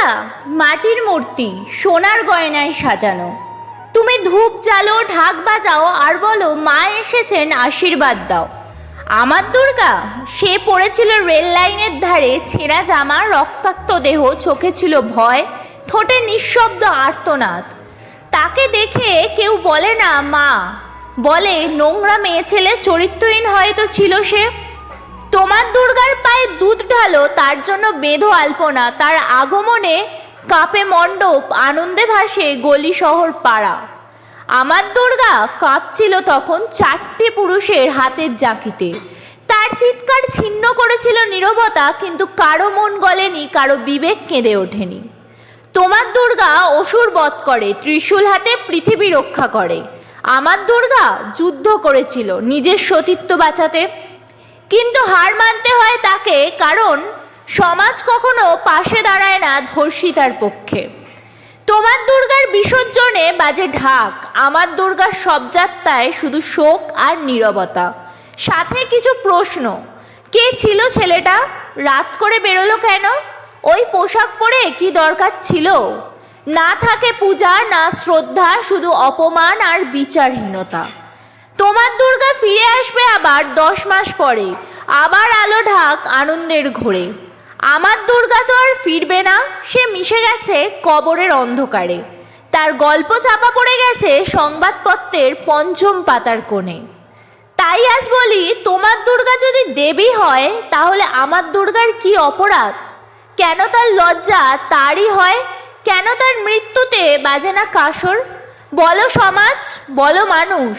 দুর্গা মাটির মূর্তি, সোনার গয়নায় সাজানো। তুমি ধূপ জ্বালো, ঢাক বাজাও আর বলো মা এসেছেন, আশীর্বাদ দাও। আমার দুর্গা, সে পড়েছিল রেল লাইনের ধারে, ছেঁড়া জামা, রক্তাক্ত দেহ, চোখে ছিল ভয়, ঠোঁটে নিঃশব্দ আর্তনাদ। তাকে দেখে কেউ বলে না মা, বলে নোংরা মেয়ে ছেলে, চরিত্রহীন হয়তো ছিল সে। তোমার দুর্গার পায়ে দুধ ঢালো, তার জন্য বেঁধো আলপনা, তার আগমনে কাঁপে মণ্ডপ, আনন্দে ভাসে গলি শহর পাড়া। আমার দুর্গা কাঁপছিল তখন চারটে পুরুষের হাতের জাঁকিতে। তার চিৎকার ছিন্ন করেছিল নীরবতা, কিন্তু কারো মন গলেনি, কারো বিবেক কেঁদে ওঠেনি। তোমার দুর্গা অসুর বধ করে, ত্রিশূল হাতে পৃথিবী রক্ষা করে। আমার দুর্গা যুদ্ধ করেছিল নিজের সতীত্ব বাঁচাতে, কিন্তু হার মানতে হয় তাকে, কারণ সমাজ কখনো পাশে দাঁড়ায় না ধর্ষিতার পক্ষে। তোমার দুর্গার বিসর্জনে বাজে ঢাক, আমার দুর্গার শবযাত্রায় শুধু শোক আর নীরবতা, সাথে কিছু প্রশ্ন। কে ছিল ছেলেটা? রাত করে বেরোলো কেন? ওই পোশাক পরে কি দরকার ছিল? না থাকে পূজা, না শ্রদ্ধা, শুধু অপমান আর বিচারহীনতা। তোমার দুর্গা ফিরে আসবে আবার 10 মাস পরে, আবার আলো ঢাক, আনন্দের ঘোরে। আমার দুর্গা তো আর ফিরবে না, সে মিশে গেছে কবরের অন্ধকারে। তার গল্প চাপা পড়ে গেছে সংবাদপত্রের 5ম পাতার কোণে। তাই আজ বলি, তোমার দুর্গা যদি দেবী হয়, তাহলে আমার দুর্গার কি অপরাধ? কেন তার লজ্জা তারই হয়? কেন তার মৃত্যুতে বাজে না কাসর? বলো সমাজ, বলো মানুষ,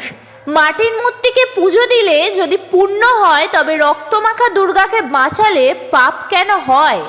মাটির মূর্তিকে পুজো দিলে যদি পুণ্য হয়, তবে রক্তমাখা দুর্গাকে বাঁচালে পাপ কেন হয়?